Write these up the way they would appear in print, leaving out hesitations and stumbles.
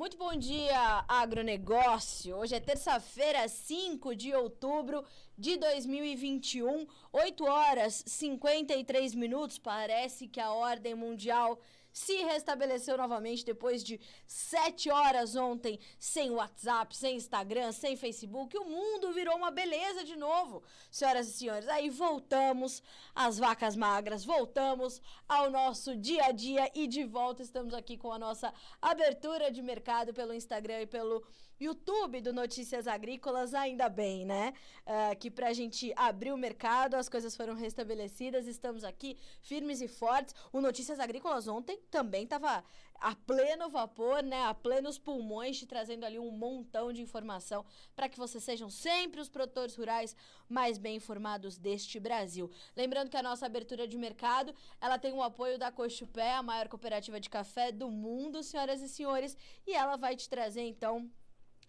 Muito bom dia, agronegócio. Hoje é terça-feira, 5 de outubro de 2021, 8 horas 53 minutos. Parece que a ordem mundial se restabeleceu novamente depois de 7 horas ontem, sem WhatsApp, sem Instagram, sem Facebook. O mundo virou uma beleza de novo, senhoras e senhores. Aí voltamos às vacas magras, voltamos ao nosso dia a dia e de volta estamos aqui com a nossa abertura de mercado pelo Instagram e pelo YouTube do Notícias Agrícolas, ainda bem, né? Que pra gente abrir o mercado, as coisas foram restabelecidas, estamos aqui firmes e fortes. O Notícias Agrícolas ontem também estava a pleno vapor, né? A plenos pulmões, te trazendo ali um montão de informação para que vocês sejam sempre os produtores rurais mais bem informados deste Brasil. Lembrando que a nossa abertura de mercado, ela tem o apoio da Cochupé, a maior cooperativa de café do mundo, senhoras e senhores, e ela vai te trazer, então,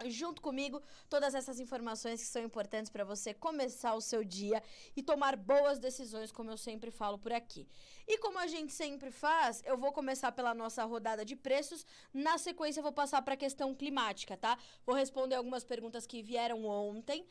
junto comigo, todas essas informações que são importantes para você começar o seu dia e tomar boas decisões, como eu sempre falo por aqui. E como a gente sempre faz, eu vou começar pela nossa rodada de preços, na sequência eu vou passar para a questão climática, tá? Vou responder algumas perguntas que vieram ontem,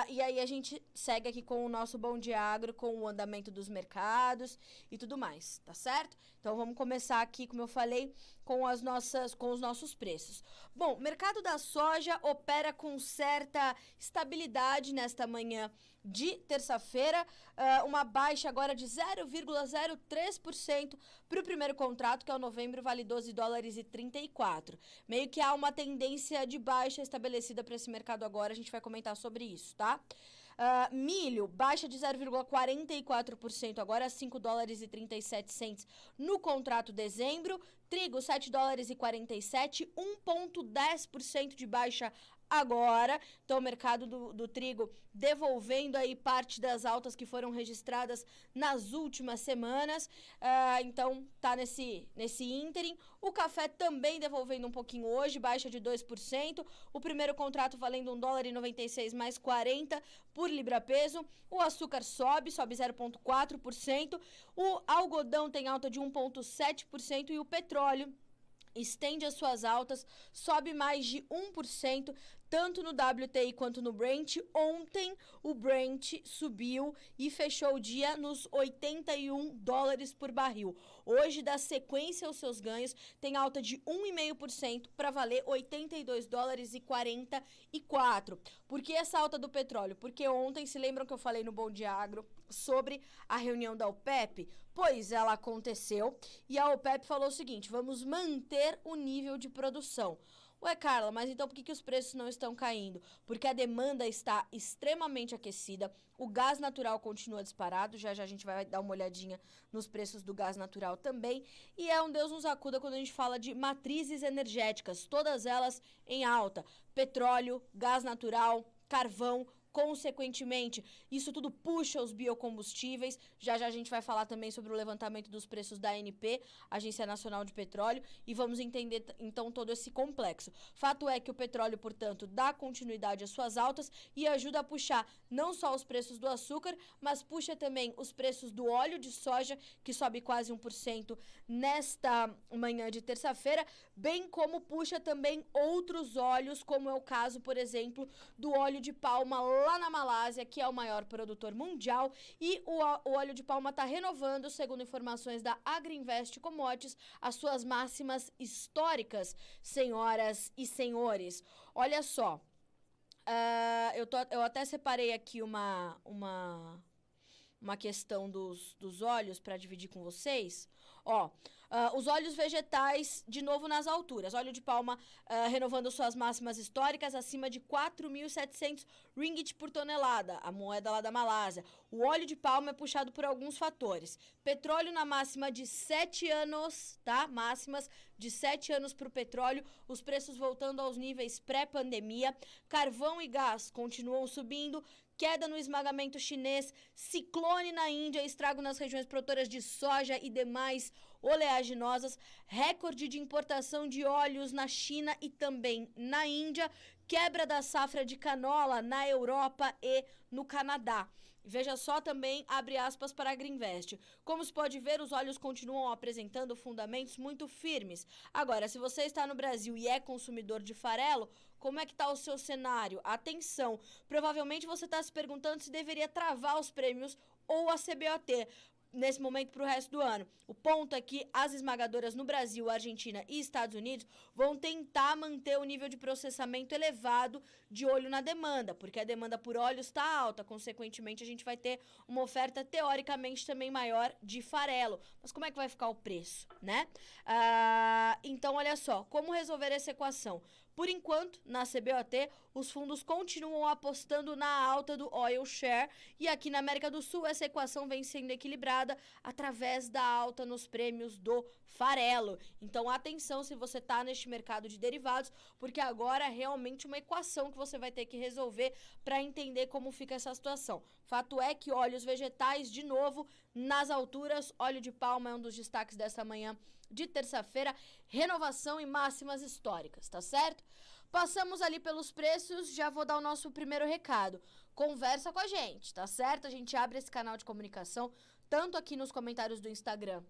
e aí a gente segue aqui com o nosso Bom Dia Agro, com o andamento dos mercados e tudo mais, tá certo? Então vamos começar aqui, como eu falei, com os nossos preços. Bom, mercado da soja opera com certa estabilidade nesta manhã de terça-feira, uma baixa agora de 0,03% para o primeiro contrato, que é o novembro, vale $12,34. Meio que há uma tendência de baixa estabelecida para esse mercado agora, a gente vai comentar sobre isso, tá? Milho, baixa de 0,44%, agora $5,37 no contrato dezembro. Trigo, $7,47, 1,10% de baixa agora. Então, o mercado do trigo devolvendo aí parte das altas que foram registradas nas últimas semanas. Então, tá nesse ínterim. O café também devolvendo um pouquinho hoje, baixa de 2%. O primeiro contrato valendo $1,96 mais 40 por libra-peso. O açúcar sobe 0,4%. O algodão tem alta de 1,7% e o petróleo estende as suas altas, sobe mais de 1%, tanto no WTI quanto no Brent. Ontem o Brent subiu e fechou o dia nos $81 por barril. Hoje dá sequência aos seus ganhos, tem alta de 1,5% para valer $82,44. Por que essa alta do petróleo? Porque ontem, se lembram que eu falei no Bom Dia Agro sobre a reunião da OPEP? Pois ela aconteceu e a OPEP falou o seguinte: vamos manter o nível de produção. Ué, Carla, mas então por que os preços não estão caindo? Porque a demanda está extremamente aquecida, o gás natural continua disparado, já a gente vai dar uma olhadinha nos preços do gás natural também, e é um Deus nos acuda quando a gente fala de matrizes energéticas, todas elas em alta: petróleo, gás natural, carvão. Consequentemente, isso tudo puxa os biocombustíveis. Já a gente vai falar também sobre o levantamento dos preços da ANP, Agência Nacional de Petróleo, e vamos entender então todo esse complexo. Fato é que o petróleo, portanto, dá continuidade às suas altas e ajuda a puxar não só os preços do açúcar, mas puxa também os preços do óleo de soja, que sobe quase 1% nesta manhã de terça-feira, bem como puxa também outros óleos, como é o caso, por exemplo, do óleo de palma lá na Malásia, que é o maior produtor mundial, e o óleo de palma está renovando, segundo informações da Agriinvest Commodities, as suas máximas históricas, senhoras e senhores. Olha só, eu até separei aqui uma questão dos óleos para dividir com vocês. Os óleos vegetais, de novo nas alturas. Óleo de palma renovando suas máximas históricas, acima de 4.700 ringgit por tonelada, a moeda lá da Malásia. O óleo de palma é puxado por alguns fatores. Petróleo na máxima de 7 anos, tá? Máximas de 7 anos para o petróleo, os preços voltando aos níveis pré-pandemia. Carvão e gás continuam subindo. Queda no esmagamento chinês, ciclone na Índia, estrago nas regiões produtoras de soja e demais oleaginosas, recorde de importação de óleos na China e também na Índia, quebra da safra de canola na Europa e no Canadá. Veja só também, abre aspas para a Greenvest. Como se pode ver, os óleos continuam apresentando fundamentos muito firmes. Agora, se você está no Brasil e é consumidor de farelo, como é que está o seu cenário? Atenção, provavelmente você está se perguntando se deveria travar os prêmios ou a CBOT nesse momento para o resto do ano. O ponto é que as esmagadoras no Brasil, Argentina e Estados Unidos vão tentar manter o nível de processamento elevado de olho na demanda, porque a demanda por óleos está alta, consequentemente a gente vai ter uma oferta teoricamente também maior de farelo. Mas como é que vai ficar o preço, né? Então, olha só, como resolver essa equação? Por enquanto, na CBOT, os fundos continuam apostando na alta do oil share e aqui na América do Sul essa equação vem sendo equilibrada através da alta nos prêmios do farelo. Então, atenção se você está neste mercado de derivados, porque agora é realmente uma equação que você vai ter que resolver para entender como fica essa situação. Fato é que óleos vegetais, de novo, nas alturas, óleo de palma é um dos destaques dessa manhã de terça-feira, renovação e máximas históricas, tá certo? Passamos ali pelos preços, já vou dar o nosso primeiro recado. Conversa com a gente, tá certo? A gente abre esse canal de comunicação, tanto aqui nos comentários do Instagram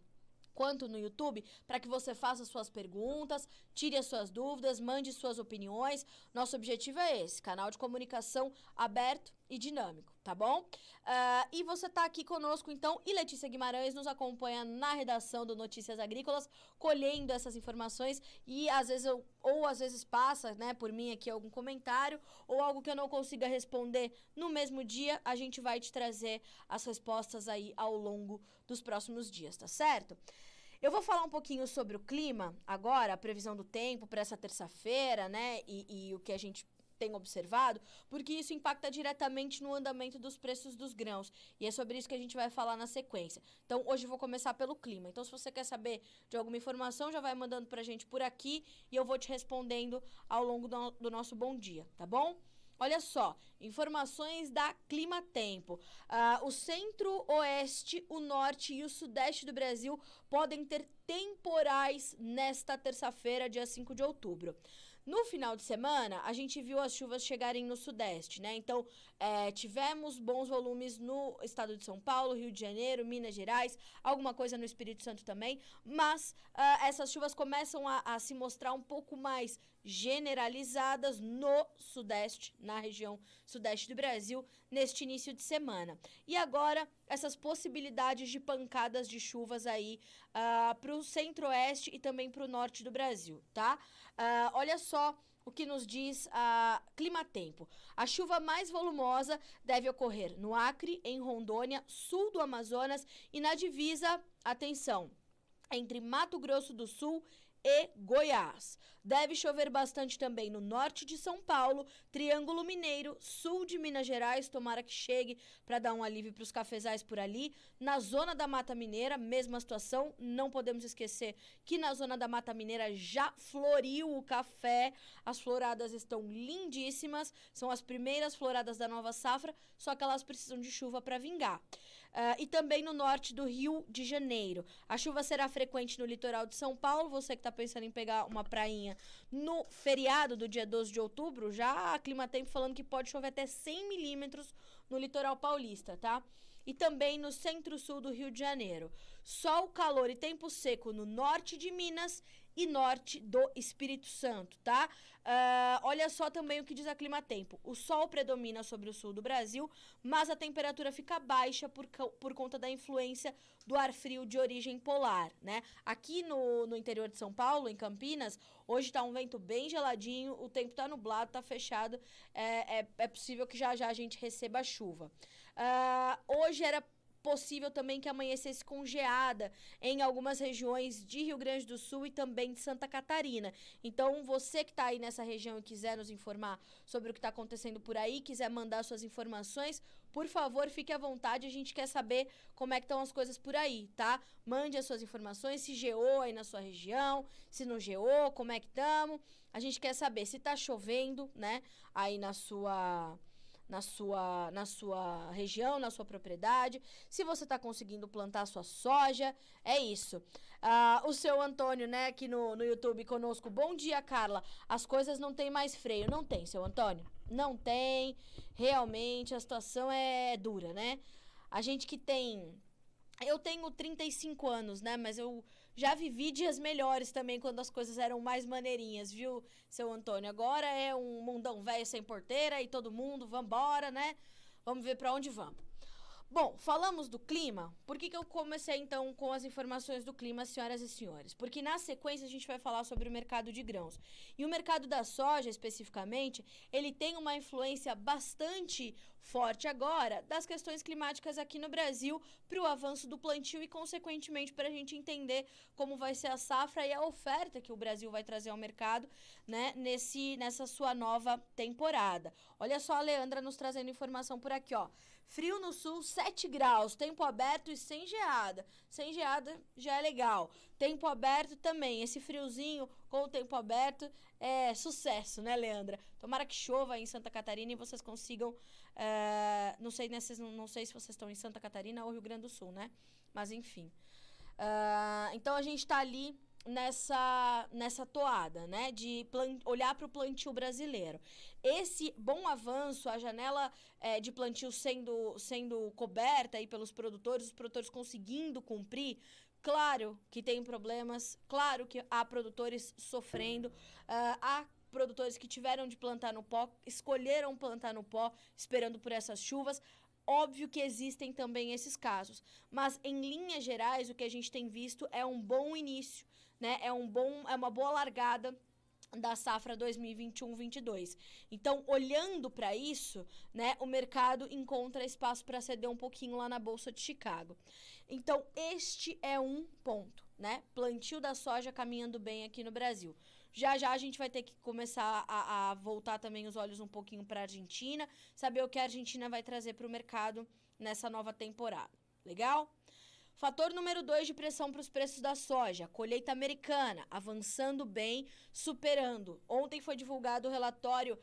quanto no YouTube, para que você faça suas perguntas, tire as suas dúvidas, mande suas opiniões. Nosso objetivo é esse, canal de comunicação aberto e dinâmico, tá bom? E você tá aqui conosco, então, e Letícia Guimarães nos acompanha na redação do Notícias Agrícolas, colhendo essas informações e às vezes passa, né, por mim aqui algum comentário ou algo que eu não consiga responder no mesmo dia, a gente vai te trazer as respostas aí ao longo dos próximos dias, tá certo? Eu vou falar um pouquinho sobre o clima agora, a previsão do tempo para essa terça-feira, né, e o que a gente tem observado, porque isso impacta diretamente no andamento dos preços dos grãos. E é sobre isso que a gente vai falar na sequência. Então, hoje eu vou começar pelo clima. Então, se você quer saber de alguma informação, já vai mandando pra gente por aqui e eu vou te respondendo ao longo do nosso bom dia, tá bom? Olha só, informações da Clima Tempo. O centro-oeste, o norte e o sudeste do Brasil podem ter temporais nesta terça-feira, dia 5 de outubro. No final de semana, a gente viu as chuvas chegarem no sudeste, né? Então, tivemos bons volumes no estado de São Paulo, Rio de Janeiro, Minas Gerais, alguma coisa no Espírito Santo também, mas essas chuvas começam a se mostrar um pouco mais generalizadas no sudeste, na região sudeste do Brasil, neste início de semana. E agora, essas possibilidades de pancadas de chuvas aí para o centro-oeste e também para o norte do Brasil, tá? Olha só o que nos diz a Clima Tempo. A chuva mais volumosa deve ocorrer no Acre, em Rondônia, sul do Amazonas e na divisa, atenção, entre Mato Grosso do Sul e Goiás. Deve chover bastante também no norte de São Paulo, Triângulo Mineiro, sul de Minas Gerais, tomara que chegue para dar um alívio para os cafezais por ali. Na zona da Mata Mineira, mesma situação, não podemos esquecer que na zona da Mata Mineira já floriu o café, as floradas estão lindíssimas, são as primeiras floradas da nova safra, só que elas precisam de chuva para vingar. E também no norte do Rio de Janeiro. A chuva será frequente no litoral de São Paulo. Você que está pensando em pegar uma prainha no feriado do dia 12 de outubro, já a Clima Tempo falando que pode chover até 100 milímetros no litoral paulista, tá? E também no centro-sul do Rio de Janeiro. Sol, calor e tempo seco no norte de Minas e norte do Espírito Santo, tá? Olha só também o que diz a Clima Tempo. O sol predomina sobre o sul do Brasil, mas a temperatura fica baixa por conta da influência do ar frio de origem polar, né? Aqui no interior de São Paulo, em Campinas, hoje tá um vento bem geladinho, o tempo tá nublado, tá fechado, é possível que já a gente receba chuva. Hoje era possível também que amanhecesse com geada em algumas regiões de Rio Grande do Sul e também de Santa Catarina. Então, você que está aí nessa região e quiser nos informar sobre o que está acontecendo por aí, quiser mandar suas informações, por favor, fique à vontade, a gente quer saber como é que estão as coisas por aí, tá? Mande as suas informações, se geou aí na sua região, se não geou, como é que estamos. A gente quer saber se está chovendo, né, aí na sua região, na sua propriedade, se você está conseguindo plantar a sua soja, é isso. O seu Antônio, né, aqui no YouTube conosco, bom dia, Carla, as coisas não tem mais freio, não tem, seu Antônio? Não tem, realmente a situação é dura, né? A gente que tem. Eu tenho 35 anos, né? Mas eu já vivi dias melhores também quando as coisas eram mais maneirinhas, viu, seu Antônio? Agora é um mundão velho sem porteira e todo mundo, vambora, né? Vamos ver pra onde vamos. Bom, falamos do clima. Por que eu comecei então com as informações do clima, senhoras e senhores? Porque na sequência a gente vai falar sobre o mercado de grãos. E o mercado da soja, especificamente, ele tem uma influência bastante forte agora das questões climáticas aqui no Brasil para o avanço do plantio e, consequentemente, para a gente entender como vai ser a safra e a oferta que o Brasil vai trazer ao mercado, né, nessa sua nova temporada. Olha só a Leandra nos trazendo informação por aqui, ó. Frio no sul, 7 graus, tempo aberto e sem geada. Sem geada já é legal. Tempo aberto também, esse friozinho com o tempo aberto é sucesso, né, Leandra? Tomara que chova aí em Santa Catarina e vocês consigam... não sei se vocês estão em Santa Catarina ou Rio Grande do Sul, né? Mas enfim. Então a gente tá ali nessa toada, né, de olhar para o plantio brasileiro. Esse bom avanço, a janela de plantio sendo coberta aí pelos produtores, os produtores conseguindo cumprir, claro que tem problemas, claro que há produtores sofrendo, há produtores que tiveram de plantar no pó, escolheram plantar no pó, esperando por essas chuvas. Óbvio que existem também esses casos, mas em linhas gerais o que a gente tem visto é um bom início, né? É uma boa largada da safra 2021-22. Então, olhando para isso, né, o mercado encontra espaço para ceder um pouquinho lá na Bolsa de Chicago. Então, este é um ponto, né? Plantio da soja caminhando bem aqui no Brasil. Já já a gente vai ter que começar a voltar também os olhos um pouquinho para a Argentina, saber o que a Argentina vai trazer para o mercado nessa nova temporada. Legal? Fator número 2 de pressão para os preços da soja, colheita americana, avançando bem, superando. Ontem foi divulgado o relatório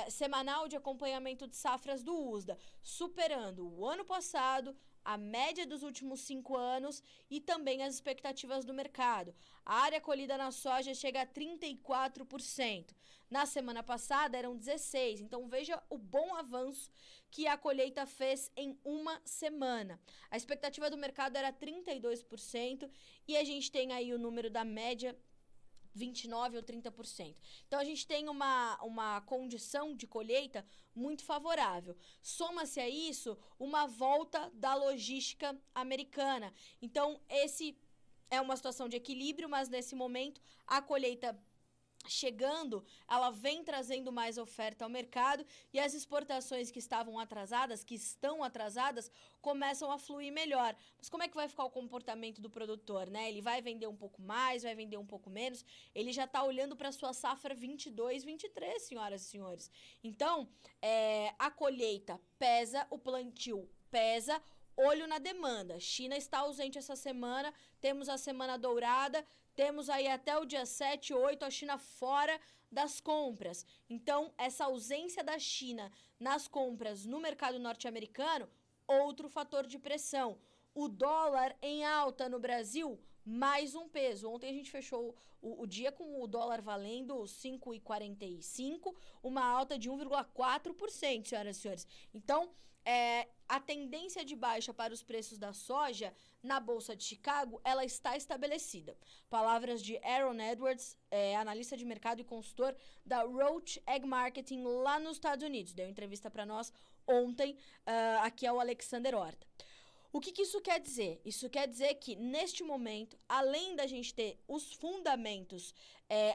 semanal de acompanhamento de safras do USDA, superando o ano passado, a média dos últimos 5 anos e também as expectativas do mercado. A área colhida na soja chega a 34%. Na semana passada eram 16%, então veja o bom avanço que a colheita fez em uma semana. A expectativa do mercado era 32% e a gente tem aí o número da média 29% ou 30%. Então, a gente tem uma condição de colheita muito favorável. Soma-se a isso uma volta da logística americana. Então, esse é uma situação de equilíbrio, mas nesse momento a colheita chegando, ela vem trazendo mais oferta ao mercado e as exportações que estão atrasadas, começam a fluir melhor. Mas como é que vai ficar o comportamento do produtor, né? Ele vai vender um pouco mais, vai vender um pouco menos? Ele já está olhando para a sua safra 22, 23, senhoras e senhores. Então, a colheita pesa, o plantio pesa, olho na demanda. China está ausente essa semana, temos a semana dourada, temos aí até o dia 7, 8, a China fora das compras. Então, essa ausência da China nas compras no mercado norte-americano, outro fator de pressão. O dólar em alta no Brasil, mais um peso. Ontem a gente fechou o dia com o dólar valendo 5,45, uma alta de 1,4%, senhoras e senhores. Então, a tendência de baixa para os preços da soja na Bolsa de Chicago, ela está estabelecida. Palavras de Aaron Edwards, analista de mercado e consultor da Roach Egg Marketing lá nos Estados Unidos. Deu entrevista para nós ontem, aqui é o Alexander Horta. O que isso quer dizer? Isso quer dizer que, neste momento, além da gente ter os fundamentos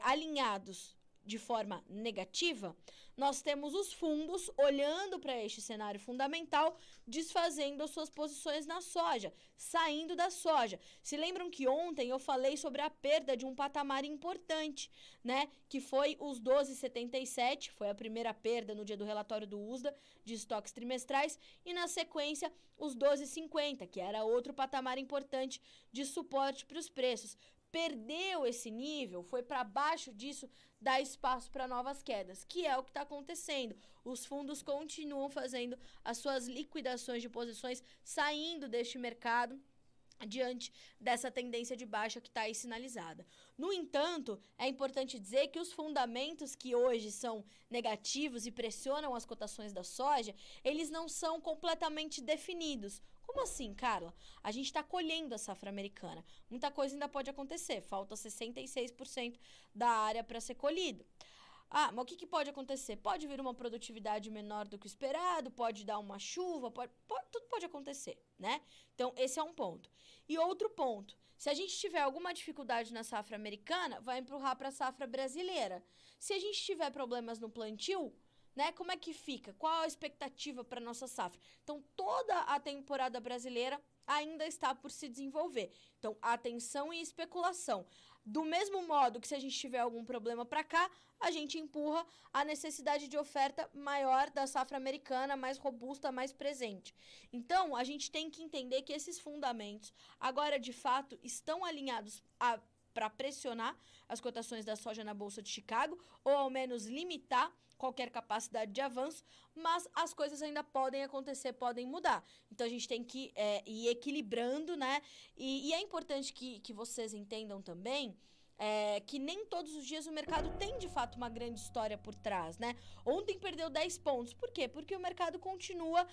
alinhados de forma negativa, nós temos os fundos olhando para este cenário fundamental, desfazendo as suas posições na soja, saindo da soja. Se lembram que ontem eu falei sobre a perda de um patamar importante, né? Que foi os 12,77, foi a primeira perda no dia do relatório do USDA de estoques trimestrais, e na sequência os 12,50, que era outro patamar importante de suporte para os preços. Perdeu esse nível, foi para baixo disso, dá espaço para novas quedas, que é o que está acontecendo. Os fundos continuam fazendo as suas liquidações de posições, saindo deste mercado diante dessa tendência de baixa que está aí sinalizada. No entanto, é importante dizer que os fundamentos que hoje são negativos e pressionam as cotações da soja, eles não são completamente definidos. Como assim, Carla? A gente está colhendo a safra americana. Muita coisa ainda pode acontecer. Falta 66% da área para ser colhido. Ah, mas o que pode acontecer? Pode vir uma produtividade menor do que o esperado, pode dar uma chuva, tudo pode acontecer, né? Então, esse é um ponto. E outro ponto, se a gente tiver alguma dificuldade na safra americana, vai empurrar para a safra brasileira. Se a gente tiver problemas no plantio, né, como é que fica? Qual a expectativa para nossa safra? Então, toda a temporada brasileira ainda está por se desenvolver. Então, atenção e especulação. Do mesmo modo que se a gente tiver algum problema para cá, a gente empurra a necessidade de oferta maior da safra americana, mais robusta, mais presente. Então, a gente tem que entender que esses fundamentos agora, de fato, estão alinhados para pressionar as cotações da soja na Bolsa de Chicago, ou ao menos limitar qualquer capacidade de avanço, mas as coisas ainda podem acontecer, podem mudar. Então, a gente tem que ir equilibrando, né? E é importante que vocês entendam também que nem todos os dias o mercado tem, de fato, uma grande história por trás, né? Ontem perdeu 10 pontos. Por quê? Porque o mercado continua,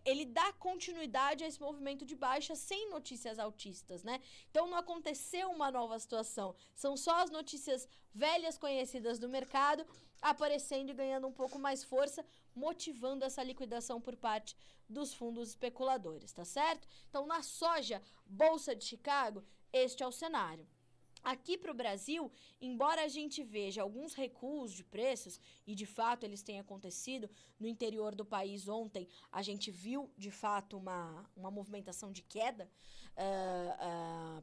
ele dá continuidade a esse movimento de baixa sem notícias altistas, né? Então, não aconteceu uma nova situação. São só as notícias velhas conhecidas do mercado aparecendo e ganhando um pouco mais força, motivando essa liquidação por parte dos fundos especuladores, tá certo? Então, na soja, Bolsa de Chicago, este é o cenário. Aqui para o Brasil, embora a gente veja alguns recuos de preços, e de fato eles têm acontecido no interior do país ontem, a gente viu de fato uma movimentação de queda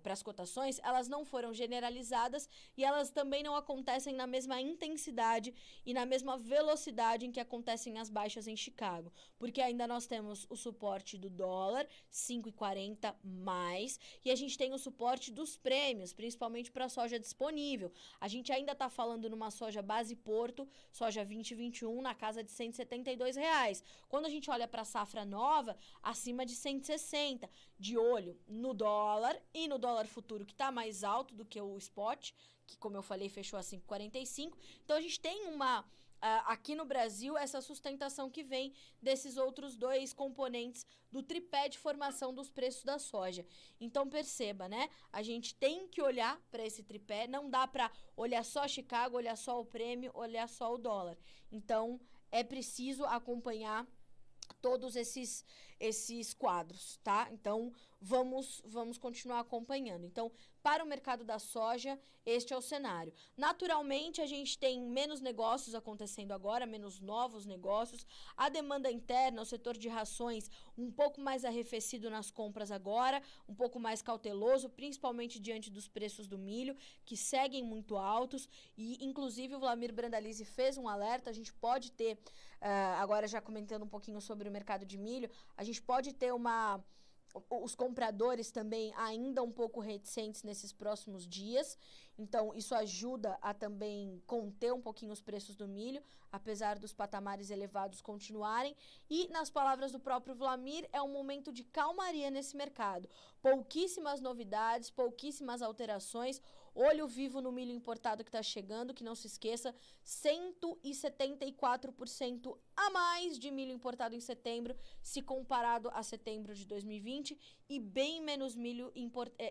para as cotações, elas não foram generalizadas e elas também não acontecem na mesma intensidade e na mesma velocidade em que acontecem as baixas em Chicago, porque ainda nós temos o suporte do dólar, 5,40 mais, e a gente tem o suporte dos prêmios, principalmente para a soja disponível. A gente ainda está falando numa soja base Porto, soja 2021, na casa de R$172. Quando a gente olha para a safra nova, acima de 160, de olho no dólar e no dólar futuro, que está mais alto do que o spot, que, como eu falei, fechou a 5,45. Então, a gente tem aqui no Brasil, essa sustentação que vem desses outros dois componentes do tripé de formação dos preços da soja. Então, perceba, né? A gente tem que olhar para esse tripé, não dá para olhar só Chicago, olhar só o prêmio, olhar só o dólar. Então, é preciso acompanhar todos esses quadros, tá? Então, vamos continuar acompanhando. Então, para o mercado da soja, este é o cenário. Naturalmente, a gente tem menos negócios acontecendo agora, menos novos negócios. A demanda interna, o setor de rações, um pouco mais arrefecido nas compras agora, um pouco mais cauteloso, principalmente diante dos preços do milho, que seguem muito altos. E, inclusive, o Vlamir Brandalize fez um alerta. A gente pode ter, agora já comentando um pouquinho sobre o mercado de milho, a gente pode ter os compradores também ainda um pouco reticentes nesses próximos dias, então isso ajuda a também conter um pouquinho os preços do milho, apesar dos patamares elevados continuarem, e nas palavras do próprio Vlamir, é um momento de calmaria nesse mercado, pouquíssimas novidades, pouquíssimas alterações, olho vivo no milho importado que está chegando, que não se esqueça, 174% a mais de milho importado em setembro, se comparado a setembro de 2020, e bem menos milho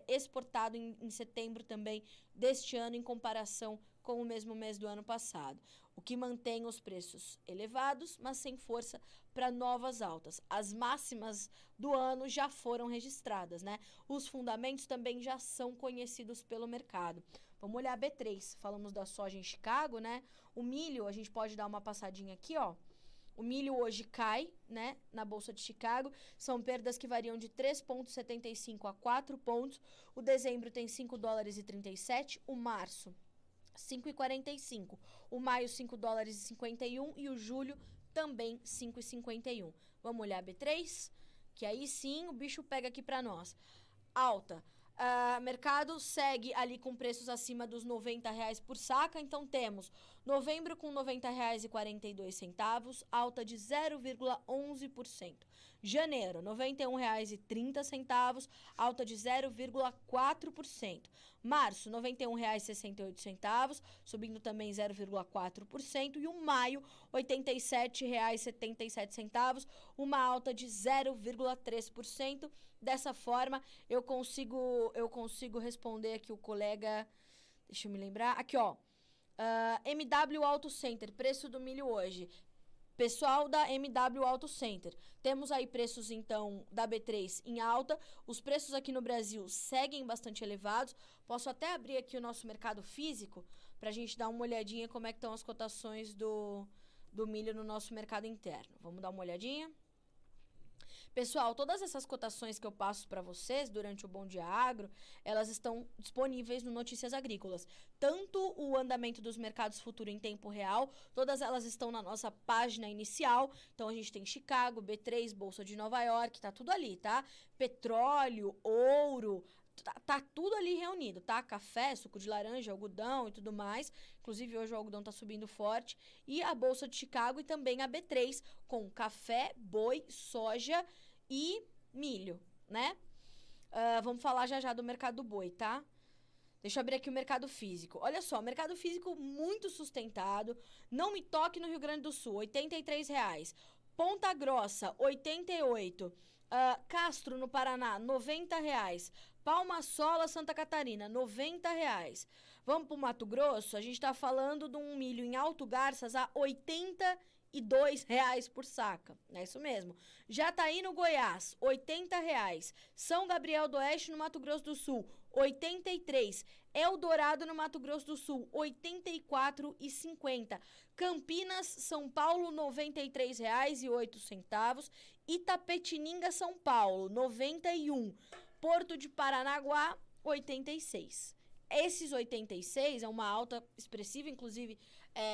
exportado em setembro também deste ano, em comparação com o mesmo mês do ano passado. O que mantém os preços elevados, mas sem força para novas altas. As máximas do ano já foram registradas, né? Os fundamentos também já são conhecidos pelo mercado. Vamos olhar a B3. Falamos da soja em Chicago, né? O milho, a gente pode dar uma passadinha aqui, ó. O milho hoje cai, né, na Bolsa de Chicago. São perdas que variam de 3,75 a 4 pontos. O dezembro tem $5,37. O março, 5,45. O maio, $5,51. E o julho, também 5,51. Vamos olhar B3? Que aí sim o bicho pega aqui para nós. Alta. Mercado segue ali com preços acima dos R$90 por saca, então temos Novembro com R$ 90,42, alta de 0,11%. Janeiro, R$ 91,30, alta de 0,4%. Março, R$ 91,68, subindo também 0,4%. E o maio, R$ 87,77, uma alta de 0,3%. Dessa forma, eu consigo responder aqui o colega... Deixa eu me lembrar. Aqui, ó. MW Auto Center, preço do milho hoje. Pessoal da MW Auto Center, temos aí preços, então, da B3 em alta. Os preços aqui no Brasil seguem bastante elevados. Posso até abrir aqui o nosso mercado físico para a gente dar uma olhadinha como é que estão as cotações do milho no nosso mercado interno. Vamos dar uma olhadinha? Pessoal, todas essas cotações que eu passo para vocês durante o Bom Dia Agro, elas estão disponíveis no Notícias Agrícolas. Tanto o andamento dos mercados futuros em tempo real, todas elas estão na nossa página inicial. Então, a gente tem Chicago, B3, Bolsa de Nova York, tá tudo ali, tá? Petróleo, ouro... Tá tudo ali reunido, tá? Café, suco de laranja, algodão e tudo mais. Inclusive, hoje o algodão tá subindo forte. E a Bolsa de Chicago e também a B3, com café, boi, soja e milho, né? Vamos falar já do mercado do boi, tá? Deixa eu abrir aqui o mercado físico. Olha só, mercado físico muito sustentado. Não Me Toque no Rio Grande do Sul, R$ 83,00. Ponta Grossa, 88. Castro, no Paraná, R$ 90,00. Palma Sola, Santa Catarina, R$ 90,00. Vamos para o Mato Grosso, a gente está falando de um milho em Alto Garças a R$ 82,00 por saca. É isso mesmo. Jataí, no Goiás, R$ 80,00. São Gabriel do Oeste, no Mato Grosso do Sul, R$ 83,00. Eldorado, no Mato Grosso do Sul, R$ 84,50. Campinas, São Paulo, R$ 93,08. Itapetininga, São Paulo, R$ 91,00. Porto de Paranaguá, 86. Esses 86 é uma alta expressiva, inclusive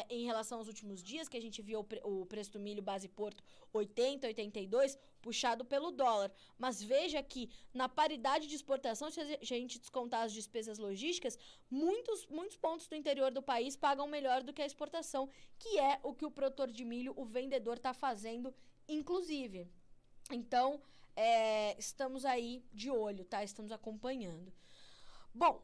em relação aos últimos dias, que a gente viu o preço do milho base Porto 80, 82, puxado pelo dólar. Mas veja que na paridade de exportação, se a gente descontar as despesas logísticas, muitos pontos do interior do país pagam melhor do que a exportação, que é o que o produtor de milho, o vendedor, está fazendo, inclusive. Então... estamos aí de olho, tá? Estamos acompanhando. Bom,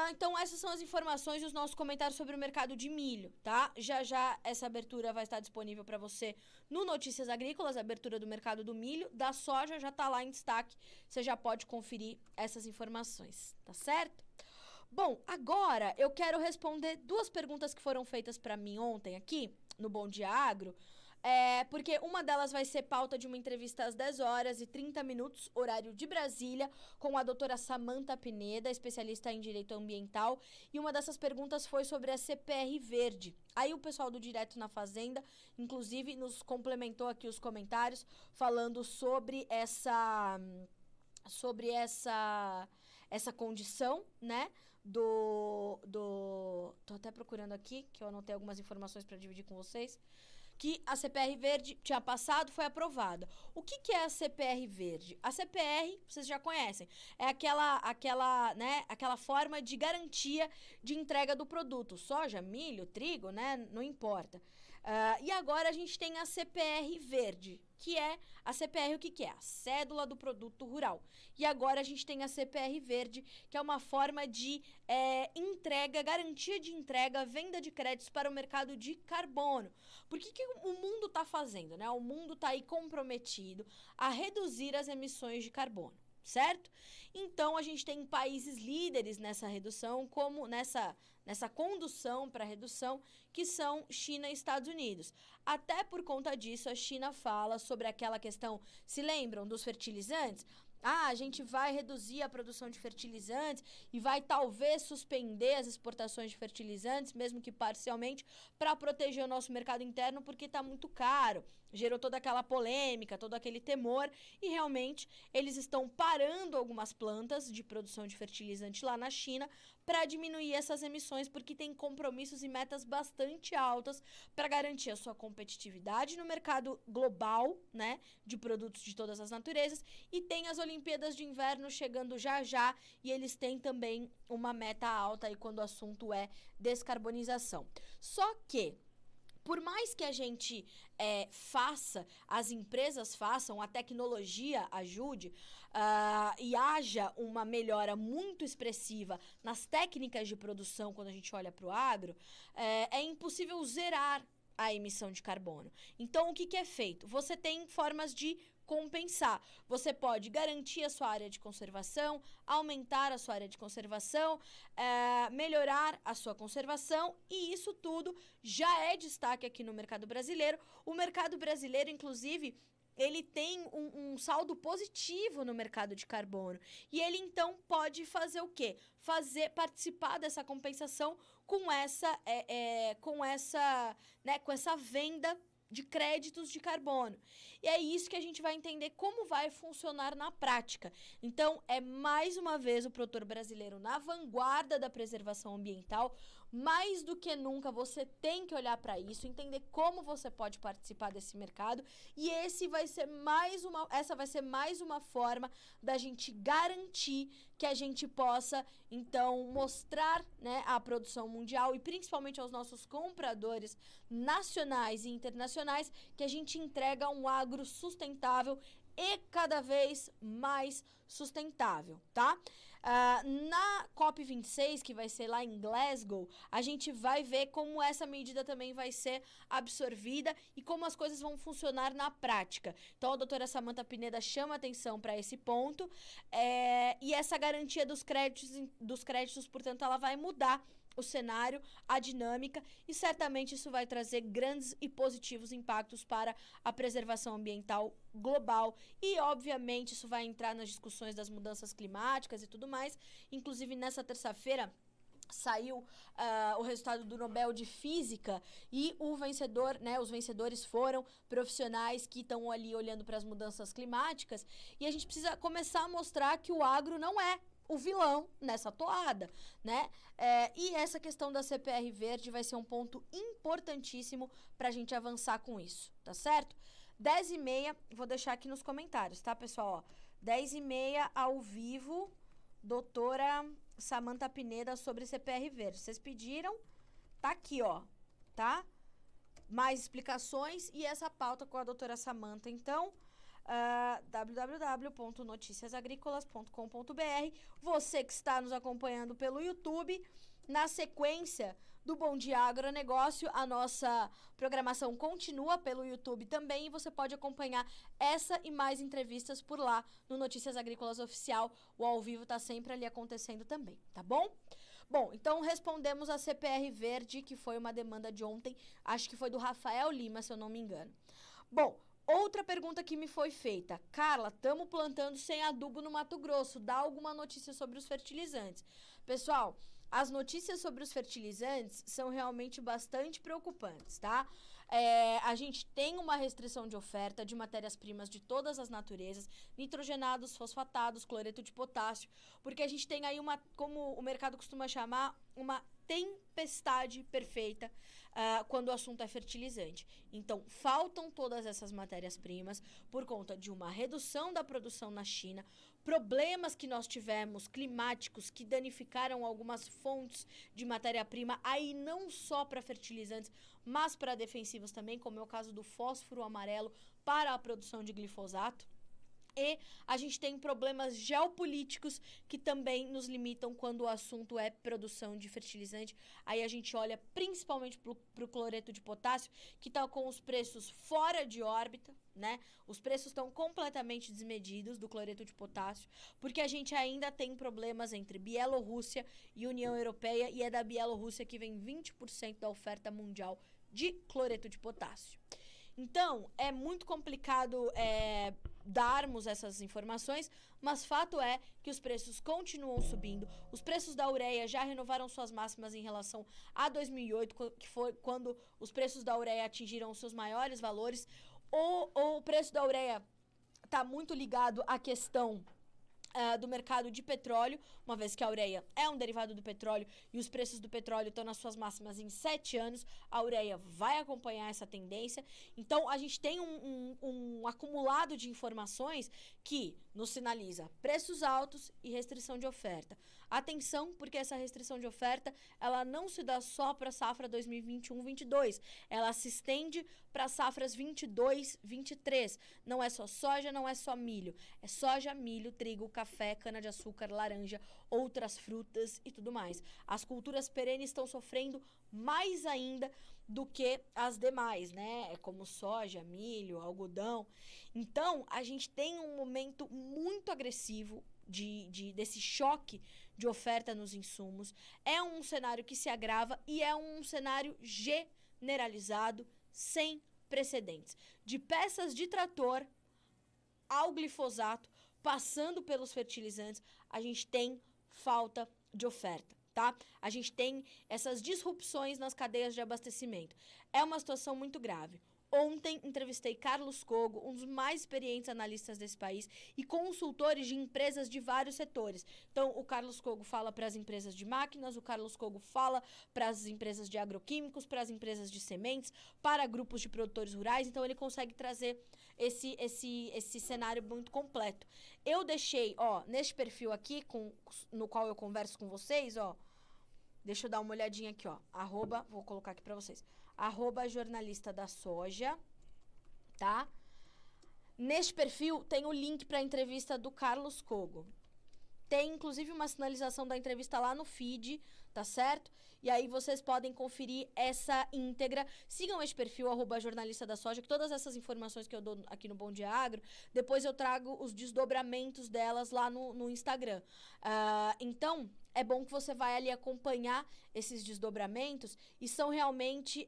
então essas são as informações e os nossos comentários sobre o mercado de milho, tá? Já essa abertura vai estar disponível para você no Notícias Agrícolas, a abertura do mercado do milho. Da soja já tá lá em destaque, você já pode conferir essas informações, tá certo? Bom, agora eu quero responder duas perguntas que foram feitas para mim ontem aqui no Bom Dia Agro. Porque uma delas vai ser pauta de uma entrevista às 10h30, horário de Brasília, com a doutora Samantha Pineda, especialista em Direito Ambiental. E uma dessas perguntas foi sobre a CPR Verde. Aí o pessoal do Direto na Fazenda, inclusive, nos complementou aqui os comentários, falando sobre essa condição, né? Tô até procurando aqui, que eu anotei algumas informações para dividir com vocês. Que a CPR Verde tinha passado, foi aprovada. O que é a CPR Verde? A CPR, vocês já conhecem, é aquela forma de garantia de entrega do produto. Soja, milho, trigo, né? Não importa. E agora a gente tem a CPR Verde, que é a CPR, o que é? A cédula do produto rural. E agora a gente tem a CPR Verde, que é uma forma de entrega, garantia de entrega, venda de créditos para o mercado de carbono. Por que o mundo está fazendo, né? O mundo está aí comprometido a reduzir as emissões de carbono, certo? Então, a gente tem países líderes nessa redução, como nessa condução para redução, que são China e Estados Unidos. Até por conta disso, a China fala sobre aquela questão, se lembram dos fertilizantes? A gente vai reduzir a produção de fertilizantes e vai talvez suspender as exportações de fertilizantes, mesmo que parcialmente, para proteger o nosso mercado interno, porque está muito caro. Gerou toda aquela polêmica, todo aquele temor, e realmente eles estão parando algumas plantas de produção de fertilizante lá na China para diminuir essas emissões, porque tem compromissos e metas bastante altas para garantir a sua competitividade no mercado global, né, de produtos de todas as naturezas, e tem as Olimpíadas Olimpíadas de Inverno chegando já já e eles têm também uma meta alta aí quando o assunto é descarbonização. Só que, por mais que a gente faça, as empresas façam, a tecnologia ajude e haja uma melhora muito expressiva nas técnicas de produção quando a gente olha para o agro, é impossível zerar a emissão de carbono. Então, o que é feito? Você tem formas de compensar. Você pode garantir a sua área de conservação, aumentar a sua área de conservação, melhorar a sua conservação, e isso tudo já é destaque aqui no mercado brasileiro. O mercado brasileiro, inclusive, ele tem um saldo positivo no mercado de carbono. E ele, então, pode fazer o quê? Participar dessa compensação com essa venda de créditos de carbono. E é isso que a gente vai entender como vai funcionar na prática. Então, é mais uma vez o produtor brasileiro na vanguarda da preservação ambiental. Mais do que nunca, você tem que olhar para isso, entender como você pode participar desse mercado. E essa vai ser mais uma forma da gente garantir que a gente possa, então, mostrar, né, à produção mundial e principalmente aos nossos compradores nacionais e internacionais que a gente entrega um agro sustentável e cada vez mais sustentável, tá? Na COP26, que vai ser lá em Glasgow, a gente vai ver como essa medida também vai ser absorvida e como as coisas vão funcionar na prática. Então, a doutora Samantha Pineda chama atenção para esse ponto, e essa garantia dos créditos, portanto, ela vai mudar o cenário, a dinâmica, e certamente isso vai trazer grandes e positivos impactos para a preservação ambiental global. E, obviamente, isso vai entrar nas discussões das mudanças climáticas e tudo mais. Inclusive, nessa terça-feira, saiu o resultado do Nobel de Física e o vencedor, né, os vencedores foram profissionais que estão ali olhando para as mudanças climáticas, e a gente precisa começar a mostrar que o agro não é o vilão nessa toada, né? E essa questão da CPR verde vai ser um ponto importantíssimo pra gente avançar com isso, tá certo? 10h30, vou deixar aqui nos comentários, tá, pessoal? 10h30 ao vivo, doutora Samantha Pineda sobre CPR verde. Vocês pediram, tá aqui, ó, tá? Mais explicações e essa pauta com a doutora Samantha, então... www.noticiasagricolas.com.br. Você que está nos acompanhando pelo YouTube, na sequência do Bom Dia Agronegócio, a nossa programação continua pelo YouTube também, e você pode acompanhar essa e mais entrevistas por lá no Notícias Agrícolas Oficial. O ao vivo está sempre ali acontecendo também, tá bom? Bom, então respondemos a CPR verde, que foi uma demanda de ontem, acho que foi do Rafael Lima, se eu não me engano. Bom, outra pergunta que me foi feita. Carla, estamos plantando sem adubo no Mato Grosso. Dá alguma notícia sobre os fertilizantes? Pessoal, as notícias sobre os fertilizantes são realmente bastante preocupantes, tá? A gente tem uma restrição de oferta de matérias-primas de todas as naturezas, nitrogenados, fosfatados, cloreto de potássio, porque a gente tem aí como o mercado costuma chamar, uma tempestade perfeita quando o assunto é fertilizante. Então, faltam todas essas matérias-primas por conta de uma redução da produção na China, problemas que nós tivemos climáticos que danificaram algumas fontes de matéria-prima, aí não só para fertilizantes, mas para defensivos também, como é o caso do fósforo amarelo para a produção de glifosato. E a gente tem problemas geopolíticos que também nos limitam quando o assunto é produção de fertilizante. Aí a gente olha principalmente para o cloreto de potássio, que está com os preços fora de órbita, né? Os preços estão completamente desmedidos do cloreto de potássio, porque a gente ainda tem problemas entre Bielorrússia e União Europeia, e é da Bielorrússia que vem 20% da oferta mundial de cloreto de potássio. Então, é muito complicado darmos essas informações, mas fato é que os preços continuam subindo. Os preços da ureia já renovaram suas máximas em relação a 2008, que foi quando os preços da ureia atingiram os seus maiores valores. O preço da ureia está muito ligado à questão do mercado de petróleo, uma vez que a ureia é um derivado do petróleo e os preços do petróleo estão nas suas máximas em 7 anos, a ureia vai acompanhar essa tendência. Então, a gente tem um acumulado de informações que nos sinaliza preços altos e restrição de oferta. Atenção, porque essa restrição de oferta, ela não se dá só para a safra 2021-22, ela se estende para safras 22-23. Não é só soja, não é só milho. É soja, milho, trigo, café, cana-de-açúcar, laranja, outras frutas e tudo mais. As culturas perenes estão sofrendo mais ainda do que as demais, né? Como soja, milho, algodão. Então, a gente tem um momento muito agressivo desse choque de oferta nos insumos. É um cenário que se agrava e é um cenário generalizado, sem precedentes. De peças de trator ao glifosato, passando pelos fertilizantes, a gente tem falta de oferta, tá? A gente tem essas disrupções nas cadeias de abastecimento. É uma situação muito grave. Ontem entrevistei Carlos Cogo, um dos mais experientes analistas desse país e consultores de empresas de vários setores. Então, o Carlos Cogo fala para as empresas de máquinas, o Carlos Cogo fala para as empresas de agroquímicos, para as empresas de sementes, para grupos de produtores rurais. Então, ele consegue trazer esse cenário muito completo. Eu deixei, neste perfil aqui, no qual eu converso com vocês, deixa eu dar uma olhadinha aqui, vou colocar aqui para vocês. @jornalista da soja, tá? Neste perfil tem o link para a entrevista do Carlos Cogo. Tem, inclusive, uma sinalização da entrevista lá no feed, tá certo? E aí vocês podem conferir essa íntegra. Sigam esse perfil, @jornalista da soja, que todas essas informações que eu dou aqui no Bom Dia Agro, depois eu trago os desdobramentos delas lá no Instagram. Então, é bom que você vai ali acompanhar esses desdobramentos e são realmente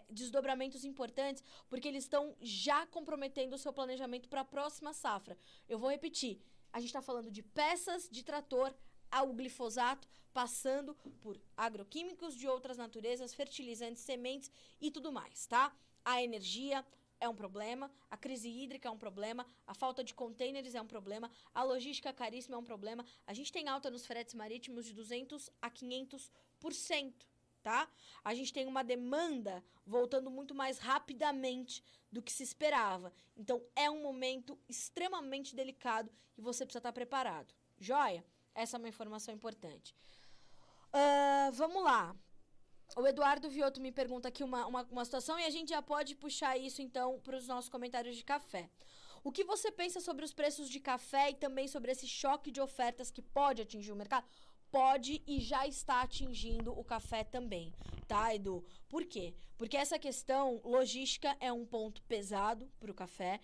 desdobramentos importantes porque eles estão já comprometendo o seu planejamento para a próxima safra. Eu vou repetir, a gente está falando de peças de trator ao glifosato, passando por agroquímicos de outras naturezas, fertilizantes, sementes e tudo mais, tá? A energia é um problema, a crise hídrica é um problema, a falta de containers é um problema, a logística caríssima é um problema. A gente tem alta nos fretes marítimos de 200% a 500%, tá? A gente tem uma demanda voltando muito mais rapidamente do que se esperava. Então, é um momento extremamente delicado e você precisa estar preparado. Joia? Essa é uma informação importante. Vamos lá. O Eduardo Vioto me pergunta aqui uma situação e a gente já pode puxar isso, então, para os nossos comentários de café. O que você pensa sobre os preços de café e também sobre esse choque de ofertas que pode atingir o mercado? Pode e já está atingindo o café também, tá, Edu? Por quê? Porque essa questão logística é um ponto pesado para o café.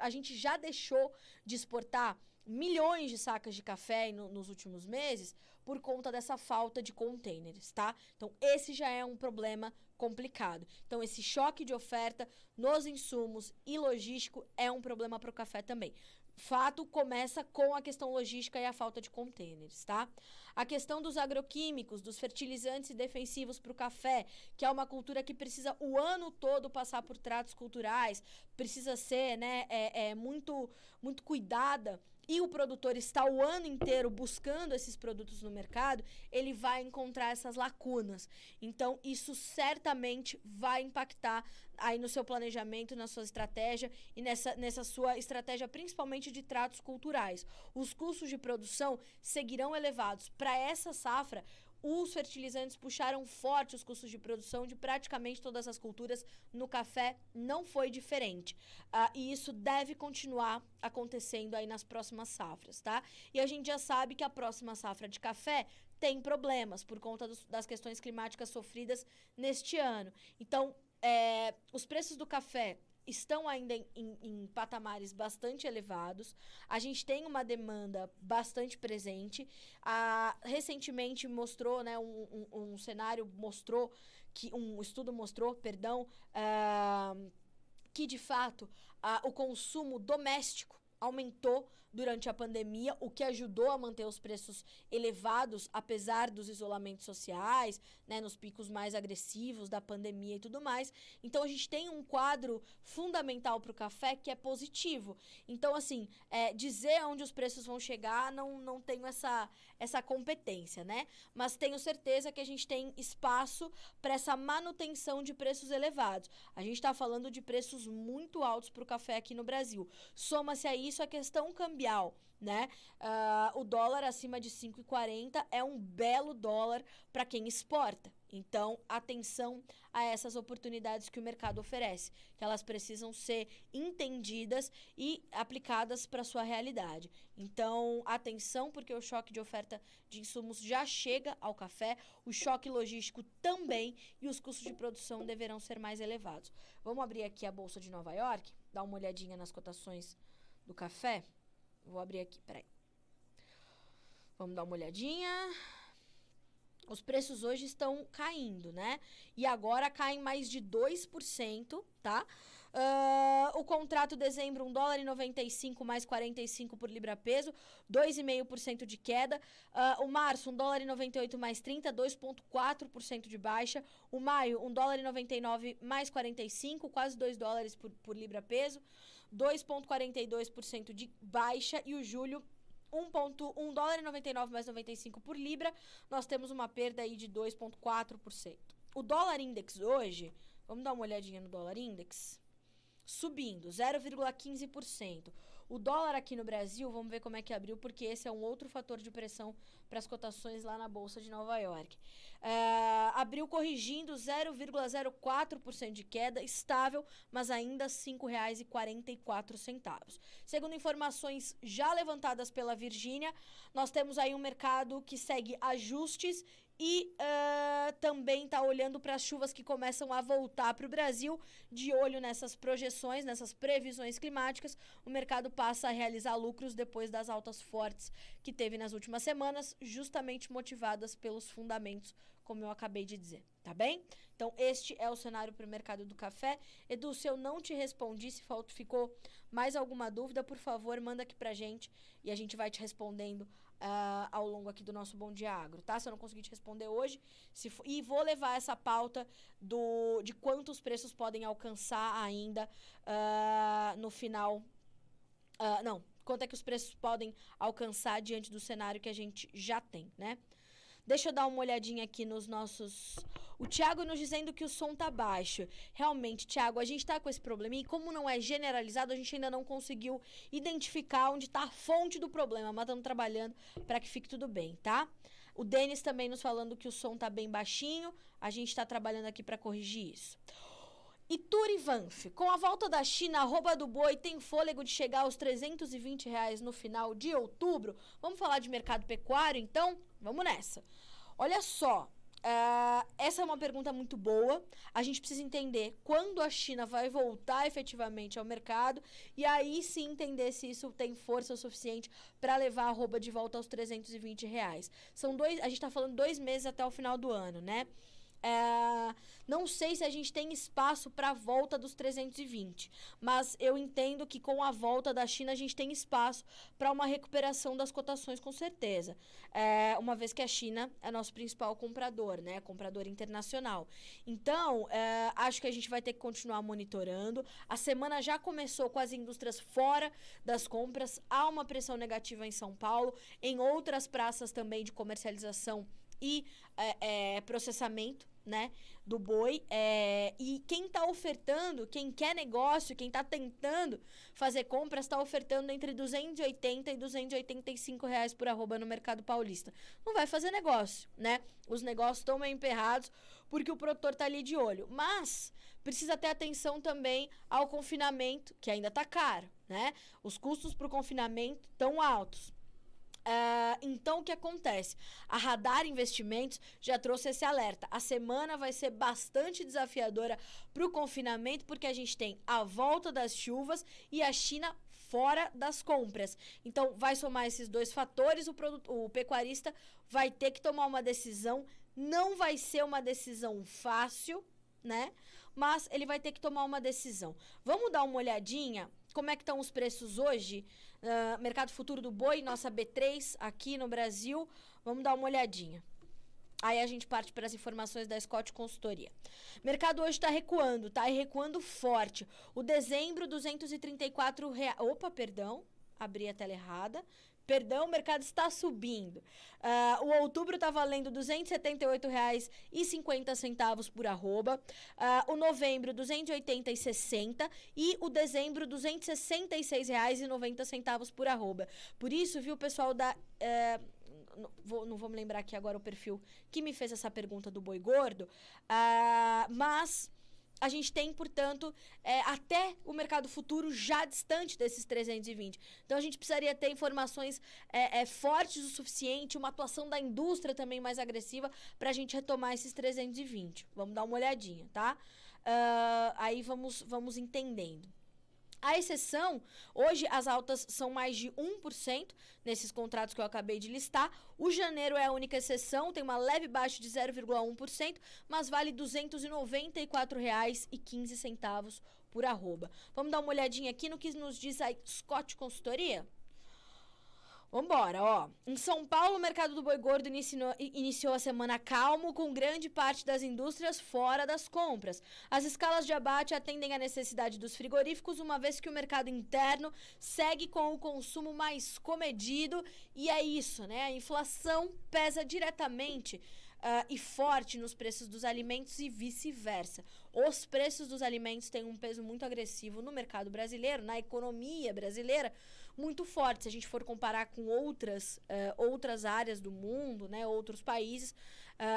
A gente já deixou de exportar milhões de sacas de café nos últimos meses por conta dessa falta de containers, tá? Então, esse já é um problema complicado. Então, esse choque de oferta nos insumos e logístico é um problema para o café também. Fato começa com a questão logística e a falta de containers, tá? A questão dos agroquímicos, dos fertilizantes e defensivos para o café, que é uma cultura que precisa o ano todo passar por tratos culturais, precisa ser, muito, muito cuidada, e o produtor está o ano inteiro buscando esses produtos no mercado, ele vai encontrar essas lacunas. Então, isso certamente vai impactar aí no seu planejamento, na sua estratégia e nessa sua estratégia, principalmente de tratos culturais. Os custos de produção seguirão elevados. Para essa safra, os fertilizantes puxaram forte os custos de produção de praticamente todas as culturas. No café não foi diferente. E isso deve continuar acontecendo aí nas próximas safras, tá? E a gente já sabe que a próxima safra de café tem problemas por conta das questões climáticas sofridas neste ano. Então, os preços do café estão ainda em patamares bastante elevados. A gente tem uma demanda bastante presente. Recentemente mostrou, né, um cenário mostrou, um estudo mostrou, que de fato o consumo doméstico aumentou durante a pandemia, o que ajudou a manter os preços elevados, apesar dos isolamentos sociais, né, nos picos mais agressivos da pandemia e tudo mais. Então, a gente tem um quadro fundamental para o café que é positivo. Então, assim, dizer onde os preços vão chegar, não tenho essa competência, né? Mas tenho certeza que a gente tem espaço para essa manutenção de preços elevados. A gente está falando de preços muito altos para o café aqui no Brasil. Soma-se a isso a questão cambial, né? O dólar acima de 5,40 é um belo dólar para quem exporta. Então, atenção a essas oportunidades que o mercado oferece, que elas precisam ser entendidas e aplicadas para a sua realidade. Então, atenção, porque o choque de oferta de insumos já chega ao café, o choque logístico também, e os custos de produção deverão ser mais elevados. Vamos abrir aqui a Bolsa de Nova York, dar uma olhadinha nas cotações do café. Vou abrir aqui, peraí. Vamos dar uma olhadinha. Os preços hoje estão caindo, né? E agora caem mais de 2%, tá? O contrato dezembro, $1,95 mais 45 por libra peso, 2,5% de queda. O março, $1,98 mais 30, 2,4% de baixa. O maio, $1,99 mais 45, quase $2 por libra peso, 2,42% de baixa. E o julho, $1,99 mais 95 por libra, nós temos uma perda aí de 2,4%. O dólar index hoje, vamos dar uma olhadinha no dólar index, subindo 0,15%. O dólar aqui no Brasil, vamos ver como é que abriu, porque esse é um outro fator de pressão para as cotações lá na Bolsa de Nova York. Abriu corrigindo 0,04% de queda, estável, mas ainda R$ 5,44. Segundo informações já levantadas pela Virgínia, nós temos aí um mercado que segue ajustes e também está olhando para as chuvas que começam a voltar para o Brasil. De olho nessas projeções, nessas previsões climáticas, o mercado passa a realizar lucros depois das altas fortes que teve nas últimas semanas, justamente motivadas pelos fundamentos, como eu acabei de dizer, tá bem? Então, este é o cenário para o mercado do café. Edu, se eu não te respondi, se ficou mais alguma dúvida, por favor, manda aqui pra gente e a gente vai te respondendo ao longo aqui do nosso Bom Dia Agro, tá? Se eu não conseguir te responder hoje, e vou levar essa pauta de quantos preços podem alcançar ainda no final. Quanto é que os preços podem alcançar diante do cenário que a gente já tem, né? Deixa eu dar uma olhadinha aqui nos nossos... O Thiago nos dizendo que o som tá baixo. Realmente, Thiago, a gente tá com esse problema e como não é generalizado, a gente ainda não conseguiu identificar onde tá a fonte do problema, mas estamos trabalhando para que fique tudo bem, tá? O Denis também nos falando que o som tá bem baixinho, a gente tá trabalhando aqui para corrigir isso. Ituri Vanf, com a volta da China, a arroba do boi tem fôlego de chegar aos R$320 no final de outubro. Vamos falar de mercado pecuário, então? Vamos nessa. Olha só, essa é uma pergunta muito boa. A gente precisa entender quando a China vai voltar efetivamente ao mercado e aí sim entender se isso tem força o suficiente para levar a arroba de volta aos R$320. A gente está falando 2 meses até o final do ano, né? Não sei se a gente tem espaço para a volta dos 320, mas eu entendo que com a volta da China a gente tem espaço para uma recuperação das cotações com certeza, uma vez que a China é nosso principal comprador, né, comprador internacional. Então, acho que a gente vai ter que continuar monitorando. A semana já começou com as indústrias fora das compras, há uma pressão negativa em São Paulo, em outras praças também de comercialização e processamento, né, do boi, e quem está ofertando, quem quer negócio, quem está tentando fazer compras, está ofertando entre R$280 e R$285 por arroba no mercado paulista. Não vai fazer negócio, né? Os negócios estão meio emperrados porque o produtor está ali de olho. Mas precisa ter atenção também ao confinamento, que ainda está caro, né? Os custos para o confinamento estão altos. Então, o que acontece? A Radar Investimentos já trouxe esse alerta. A semana vai ser bastante desafiadora para o confinamento, porque a gente tem a volta das chuvas e a China fora das compras. Então, vai somar esses dois fatores, o pecuarista vai ter que tomar uma decisão. Não vai ser uma decisão fácil, né? Mas ele vai ter que tomar uma decisão. Vamos dar uma olhadinha como é que estão os preços hoje Mercado futuro do boi, nossa B3 aqui no Brasil. Vamos dar uma olhadinha. Aí a gente parte para as informações da Scott Consultoria. Mercado hoje está recuando, tá? E recuando forte. O dezembro, R$234. Opa, perdão. Abri a tela errada. Perdão, o mercado está subindo. O outubro está valendo R$278,50 por arroba. O novembro, R$280,60. E o dezembro, R$266,90 por arroba. Por isso, viu, pessoal da... não vou me lembrar aqui agora o perfil que me fez essa pergunta do boi gordo, mas a gente tem, portanto, até o mercado futuro já distante desses 320. Então, a gente precisaria ter informações fortes o suficiente, uma atuação da indústria também mais agressiva para a gente retomar esses 320. Vamos dar uma olhadinha, tá? Aí vamos entendendo. A exceção, hoje as altas são mais de 1% nesses contratos que eu acabei de listar. O janeiro é a única exceção, tem uma leve baixa de 0,1%, mas vale R$294,15 por arroba. Vamos dar uma olhadinha aqui no que nos diz a Scott Consultoria? Vambora, ó. Em São Paulo, o mercado do boi gordo iniciou a semana calmo, com grande parte das indústrias fora das compras. As escalas de abate atendem à necessidade dos frigoríficos, uma vez que o mercado interno segue com o consumo mais comedido. E é isso, né? A inflação pesa diretamente e forte nos preços dos alimentos e vice-versa. Os preços dos alimentos têm um peso muito agressivo no mercado brasileiro, na economia brasileira, muito forte. Se a gente for comparar com outras áreas do mundo, né, outros países,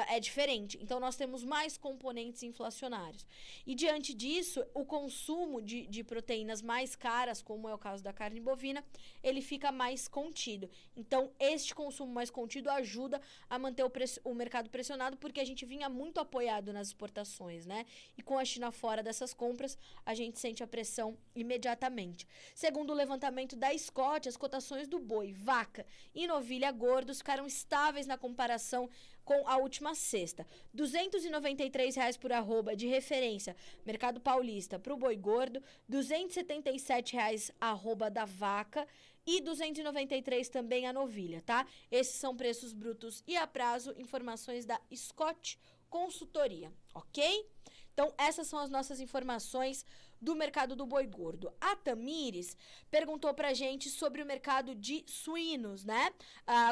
é diferente. Então, nós temos mais componentes inflacionários. E, diante disso, o consumo de proteínas mais caras, como é o caso da carne bovina, ele fica mais contido. Então, este consumo mais contido ajuda a manter o mercado pressionado, porque a gente vinha muito apoiado nas exportações, né? E com a China fora dessas compras, a gente sente a pressão imediatamente. Segundo o levantamento da Scott, as cotações do boi, vaca e novilha gordos ficaram estáveis na comparação com a última sexta. R$293 por arroba de referência, mercado paulista, para o boi gordo, R$277 arroba da vaca e R$293 também a novilha, tá? Esses são preços brutos e a prazo, informações da Scott Consultoria, ok? Então, essas são as nossas informações do mercado do boi gordo. A Tamires perguntou pra gente sobre o mercado de suínos, né?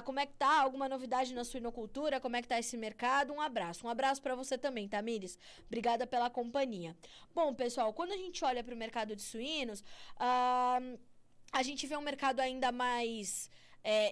Como é que tá? Alguma novidade na suinocultura? Como é que tá esse mercado? Um abraço pra você também, Tamires. Obrigada pela companhia. Bom, pessoal, quando a gente olha pro mercado de suínos, a gente vê um mercado ainda mais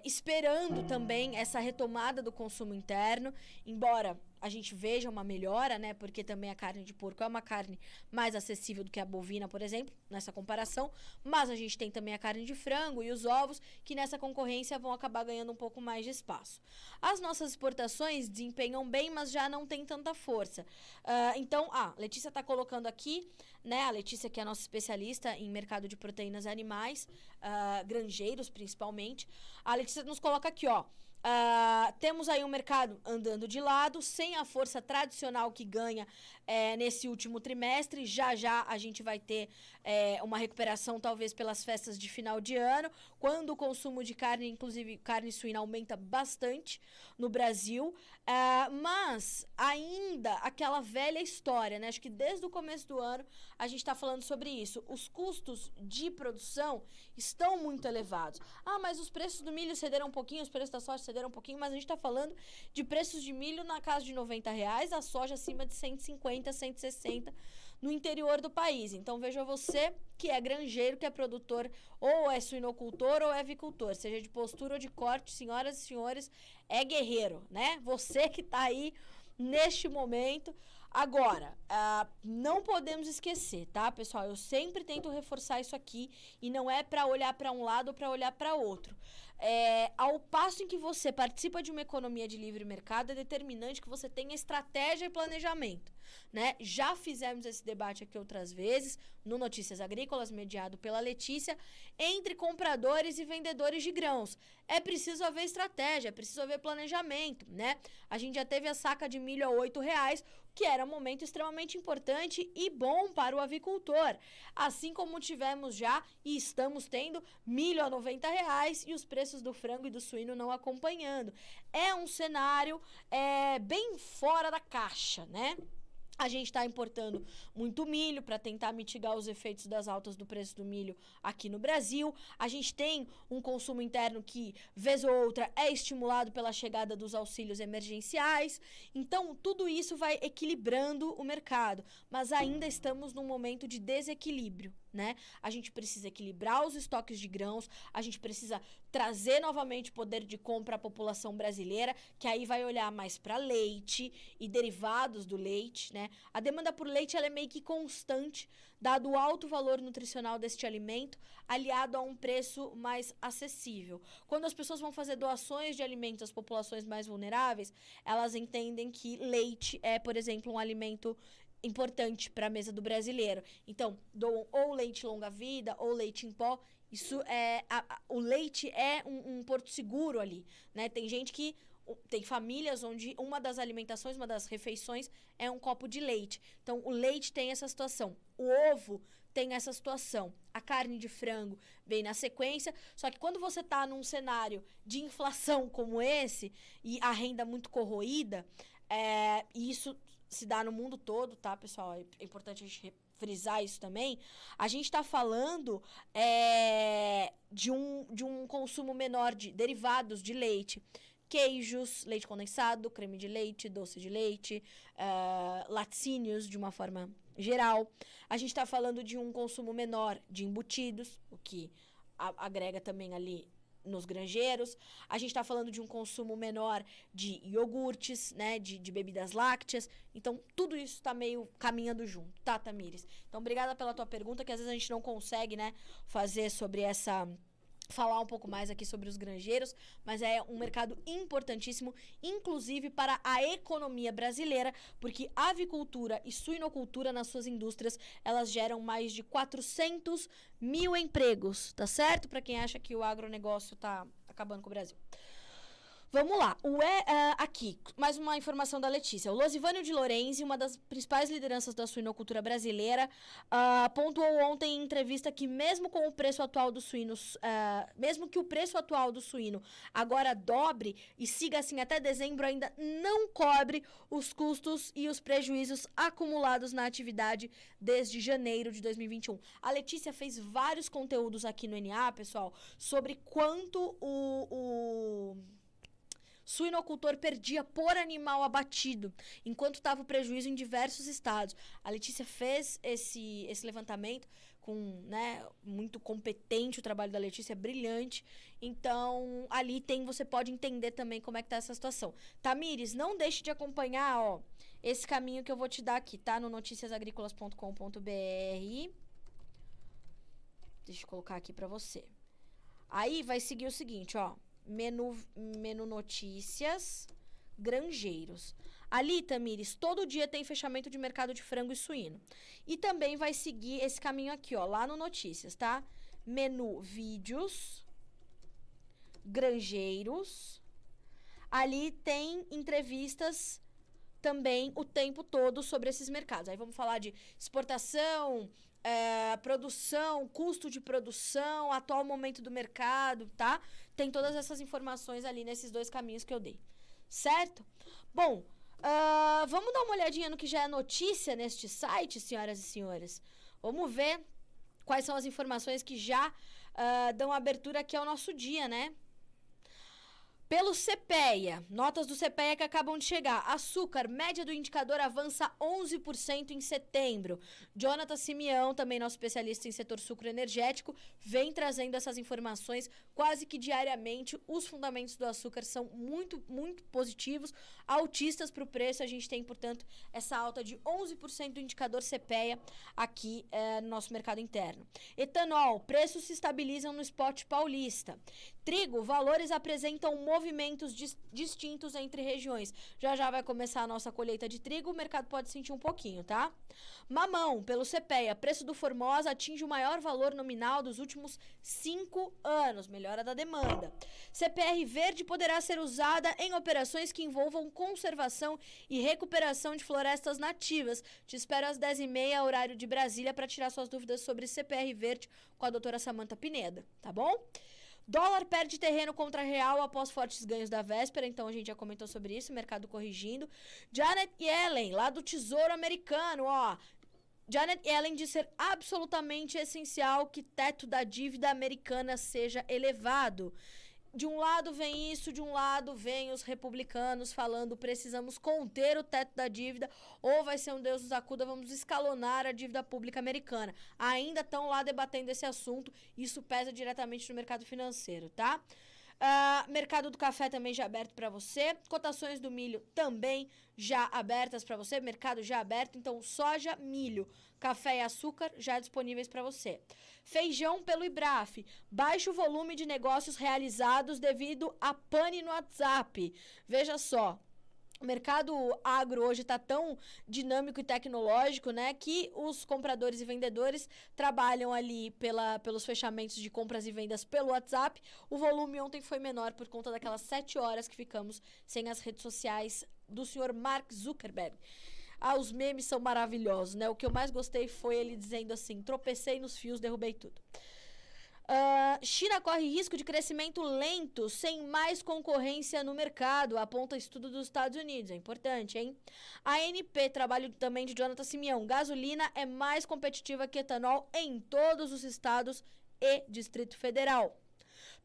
esperando também essa retomada do consumo interno, embora a gente veja uma melhora, né? Porque também a carne de porco é uma carne mais acessível do que a bovina, por exemplo, nessa comparação. Mas a gente tem também a carne de frango e os ovos, que nessa concorrência vão acabar ganhando um pouco mais de espaço. As nossas exportações desempenham bem, mas já não tem tanta força. Então, Letícia está colocando aqui, né? A Letícia, que é a nossa especialista em mercado de proteínas animais, granjeiros principalmente. A Letícia nos coloca aqui, ó. Temos aí um mercado andando de lado, sem a força tradicional que ganha nesse último trimestre. Já a gente vai ter uma recuperação, talvez pelas festas de final de ano, quando o consumo de carne, inclusive carne suína, aumenta bastante no Brasil. Mas ainda aquela velha história, né? Acho que desde o começo do ano a gente está falando sobre isso. Os custos de produção estão muito elevados. Mas os preços do milho cederam um pouquinho, os preços da soja cederam um pouquinho, mas a gente está falando de preços de milho na casa de R$90, a soja acima de 150, 160 no interior do país. Então, veja você que é granjeiro, que é produtor, ou é suinocultor ou é avicultor, seja de postura ou de corte, senhoras e senhores, é guerreiro, né? Você que está aí neste momento. Agora, não podemos esquecer, tá, pessoal? Eu sempre tento reforçar isso aqui e não é para olhar para um lado ou para olhar para outro. Ao passo em que você participa de uma economia de livre mercado, é determinante que você tenha estratégia e planejamento, né? Já fizemos esse debate aqui outras vezes, no Notícias Agrícolas, mediado pela Letícia, entre compradores e vendedores de grãos. É preciso haver estratégia, é preciso haver planejamento, né? A gente já teve a saca de milho a R$8, que era um momento extremamente importante e bom para o avicultor. Assim como tivemos já e estamos tendo milho a R$90 e os preços do frango e do suíno não acompanhando. É um cenário bem fora da caixa, né? A gente está importando muito milho para tentar mitigar os efeitos das altas do preço do milho aqui no Brasil. A gente tem um consumo interno que, vez ou outra, é estimulado pela chegada dos auxílios emergenciais. Então, tudo isso vai equilibrando o mercado. Mas ainda estamos num momento de desequilíbrio, né? A gente precisa equilibrar os estoques de grãos, a gente precisa trazer novamente poder de compra à população brasileira, que aí vai olhar mais para leite e derivados do leite, né? A demanda por leite ela é meio que constante, dado o alto valor nutricional deste alimento, aliado a um preço mais acessível. Quando as pessoas vão fazer doações de alimentos às populações mais vulneráveis, elas entendem que leite é, por exemplo, um alimento importante para a mesa do brasileiro. Então, doam ou leite longa-vida ou leite em pó. Isso o leite é um porto seguro ali, né? Tem gente que tem famílias onde uma das alimentações, uma das refeições é um copo de leite. Então, o leite tem essa situação. O ovo tem essa situação. A carne de frango vem na sequência. Só que quando você está num cenário de inflação como esse e a renda muito corroída, e isso se dá no mundo todo, tá, pessoal? É importante a gente frisar isso também. A gente está falando de um consumo menor de derivados de leite, queijos, leite condensado, creme de leite, doce de leite, laticínios de uma forma geral. A gente está falando de um consumo menor de embutidos, o que agrega também ali nos granjeiros. A gente está falando de um consumo menor de iogurtes, né, de bebidas lácteas. Então, tudo isso está meio caminhando junto, tá, Tamires? Então, obrigada pela tua pergunta, que às vezes a gente não consegue, né, fazer sobre falar um pouco mais aqui sobre os granjeiros, mas é um mercado importantíssimo, inclusive para a economia brasileira, porque a avicultura e suinocultura nas suas indústrias, elas geram mais de 400 mil empregos, tá certo? Para quem acha que o agronegócio tá acabando com o Brasil. Vamos lá, aqui, mais uma informação da Letícia. O Losivânio de Lorenzi, uma das principais lideranças da suinocultura brasileira, pontuou ontem em entrevista que mesmo com o preço atual dos suínos, mesmo que o preço atual do suíno agora dobre e siga assim até dezembro, ainda não cobre os custos e os prejuízos acumulados na atividade desde janeiro de 2021. A Letícia fez vários conteúdos aqui no NA, pessoal, sobre quanto o suinocultor perdia por animal abatido, enquanto estava o prejuízo em diversos estados. A Letícia fez esse levantamento né, muito competente, o trabalho da Letícia é brilhante. Então, ali você pode entender também como é que tá essa situação. Tamires, não deixe de acompanhar, esse caminho que eu vou te dar aqui, tá? No noticiasagricolas.com.br. Deixa eu colocar aqui para você. Aí vai seguir o seguinte, menu notícias, granjeiros. Ali, Tamires, todo dia tem fechamento de mercado de frango e suíno. E também vai seguir esse caminho aqui, lá no notícias, tá? Menu vídeos, granjeiros. Ali tem entrevistas também o tempo todo sobre esses mercados. Aí vamos falar de exportação, produção, custo de produção, atual momento do mercado, tá? Tem todas essas informações ali nesses dois caminhos que eu dei, certo? Bom, vamos dar uma olhadinha no que já é notícia neste site, senhoras e senhores. Vamos ver quais são as informações que já dão abertura aqui ao nosso dia, né? Pelo CPEA, notas do CPEA que acabam de chegar. Açúcar, média do indicador avança 11% em setembro. Jonathan Simeão, também nosso especialista em setor sucroenergético, vem trazendo essas informações quase que diariamente. Os fundamentos do açúcar são muito, muito positivos, altistas para o preço. A gente tem, portanto, essa alta de 11% do indicador CPEA aqui no nosso mercado interno. Etanol, preços se estabilizam no spot paulista. Trigo, valores apresentam movimentos distintos entre regiões. Já já vai começar a nossa colheita de trigo, o mercado pode sentir um pouquinho, tá? Mamão, pelo CPEA, preço do Formosa atinge o maior valor nominal dos últimos 5 anos, melhora da demanda. CPR verde poderá ser usada em operações que envolvam conservação e recuperação de florestas nativas. Te espero às 10h30, horário de Brasília, para tirar suas dúvidas sobre CPR verde com a doutora Samantha Pineda, tá bom? Dólar perde terreno contra real após fortes ganhos da véspera, então a gente já comentou sobre isso, mercado corrigindo. Janet Yellen, lá do Tesouro Americano, ó. Janet Yellen diz ser absolutamente essencial que teto da dívida americana seja elevado. De um lado vem isso, de um lado vem os republicanos falando precisamos conter o teto da dívida ou vai ser um Deus nos acuda, vamos escalonar a dívida pública americana. Ainda estão lá debatendo esse assunto, isso pesa diretamente no mercado financeiro, tá? Mercado do café também já aberto para você, cotações do milho também já abertas para você, mercado já aberto, então soja, milho, café e açúcar já disponíveis para você. Feijão pelo IBRAF, baixo volume de negócios realizados devido a pane no WhatsApp. Veja só, o mercado agro hoje está tão dinâmico e tecnológico, né, que os compradores e vendedores trabalham ali pelos fechamentos de compras e vendas pelo WhatsApp. O volume ontem foi menor por conta daquelas 7 horas que ficamos sem as redes sociais do senhor Mark Zuckerberg. Os memes são maravilhosos, né? O que eu mais gostei foi ele dizendo assim, tropecei nos fios, derrubei tudo. China corre risco de crescimento lento, sem mais concorrência no mercado, aponta estudo dos Estados Unidos. É importante, hein? ANP, trabalho também de Jonathan Simeão. Gasolina é mais competitiva que etanol em todos os estados e Distrito Federal.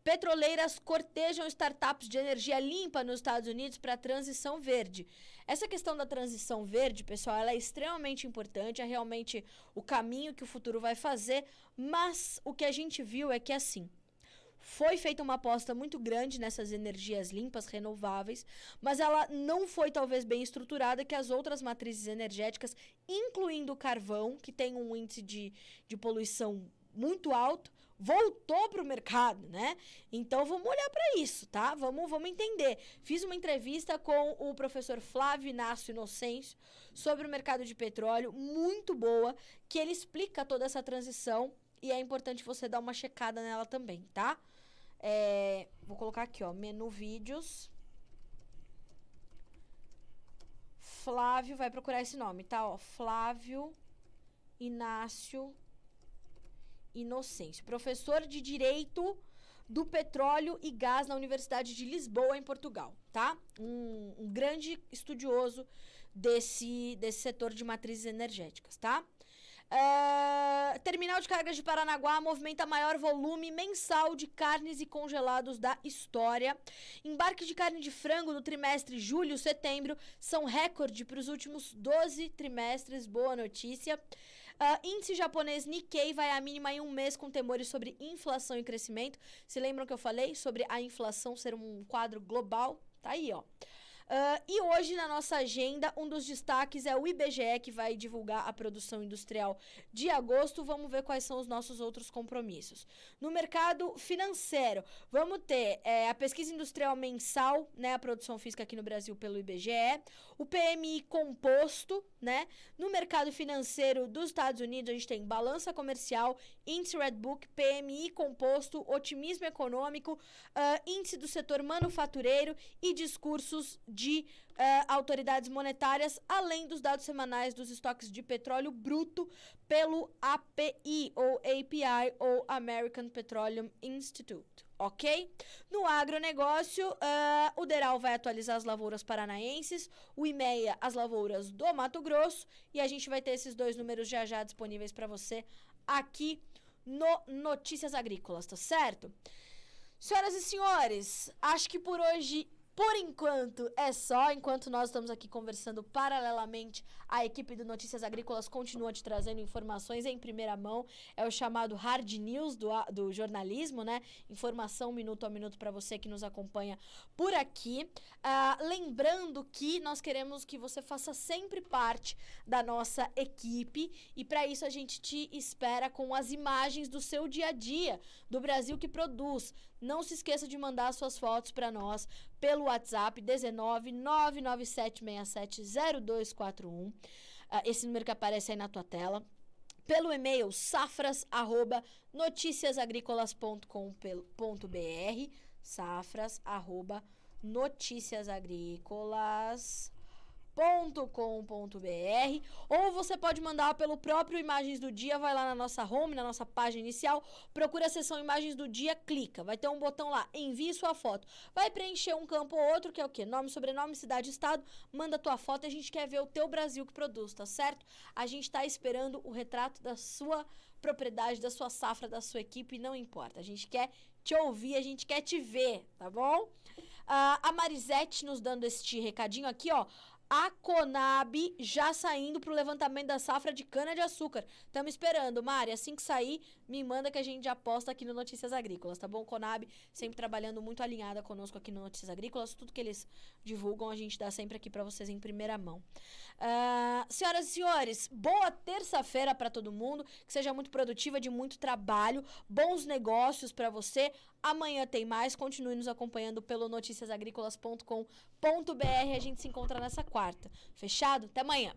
Petroleiras cortejam startups de energia limpa nos Estados Unidos para a transição verde. Essa questão da transição verde, pessoal, ela é extremamente importante, é realmente o caminho que o futuro vai fazer, mas o que a gente viu é que, assim, foi feita uma aposta muito grande nessas energias limpas, renováveis, mas ela não foi talvez bem estruturada que as outras matrizes energéticas, incluindo o carvão, que tem um índice de poluição muito alto, voltou para o mercado, né? Então, vamos olhar para isso, tá? Vamos entender. Fiz uma entrevista com o professor Flávio Inácio Inocêncio sobre o mercado de petróleo, muito boa, que ele explica toda essa transição e é importante você dar uma checada nela também, tá? Vou colocar aqui, ó, menu vídeos. Flávio, vai procurar esse nome, tá? Ó, Flávio Inácio Inocêncio, professor de Direito do Petróleo e Gás na Universidade de Lisboa, em Portugal, tá? Um grande estudioso desse setor de matrizes energéticas, tá? Terminal de cargas de Paranaguá movimenta maior volume mensal de carnes e congelados da história. Embarque de carne de frango no trimestre julho-setembro são recorde para os últimos 12 trimestres. Boa notícia. Índice japonês Nikkei vai à mínima em um mês com temores sobre inflação e crescimento. Se lembram que eu falei sobre a inflação ser um quadro global? Tá aí, ó. E hoje, na nossa agenda, um dos destaques é o IBGE, que vai divulgar a produção industrial de agosto. Vamos ver quais são os nossos outros compromissos. No mercado financeiro, vamos ter a pesquisa industrial mensal, né, a produção física aqui no Brasil pelo IBGE, o PMI composto, né? No mercado financeiro dos Estados Unidos, a gente tem balança comercial, índice Redbook, PMI composto, otimismo econômico, índice do setor manufatureiro e discursos de autoridades monetárias, além dos dados semanais dos estoques de petróleo bruto pelo API, ou API, ou American Petroleum Institute, ok? No agronegócio, o DERAL vai atualizar as lavouras paranaenses, o IMEA as lavouras do Mato Grosso, e a gente vai ter esses dois números já já disponíveis para você aqui no Notícias Agrícolas, tá certo? Senhoras e senhores, acho que por hoje Por enquanto é só, enquanto nós estamos aqui conversando paralelamente, a equipe do Notícias Agrícolas continua te trazendo informações em primeira mão, é o chamado hard news do jornalismo, né? Informação minuto a minuto para você que nos acompanha por aqui. Lembrando que nós queremos que você faça sempre parte da nossa equipe e para isso a gente te espera com as imagens do seu dia a dia, do Brasil que produz. Não se esqueça de mandar suas fotos para nós pelo WhatsApp 19 99767 0241. Esse número que aparece aí na tua tela. Pelo e-mail safras@noticiasagricolas.com.br, safras@noticiasagricolas.com.br, ou você pode mandar pelo próprio Imagens do Dia, vai lá na nossa home, na nossa página inicial, procura a seção Imagens do Dia, clica, vai ter um botão lá, envie sua foto, vai preencher um campo ou outro, que é o quê? Nome, sobrenome, cidade, estado, manda tua foto e a gente quer ver o teu Brasil que produz, tá certo? A gente tá esperando o retrato da sua propriedade, da sua safra, da sua equipe, não importa, a gente quer te ouvir, a gente quer te ver, tá bom? A Marisete nos dando este recadinho aqui, ó. A Conab já saindo pro levantamento da safra de cana-de-açúcar. Estamos esperando, Mari. Assim que sair, me manda que a gente já posta aqui no Notícias Agrícolas, tá bom? Conab sempre trabalhando muito alinhada conosco aqui no Notícias Agrícolas. Tudo que eles divulgam, a gente dá sempre aqui para vocês em primeira mão. Senhoras e senhores, boa terça-feira para todo mundo. Que seja muito produtiva, de muito trabalho. Bons negócios para você. Amanhã tem mais. Continue nos acompanhando pelo noticiasagricolas.com.br. A gente se encontra nessa quarta. Fechado? Até amanhã.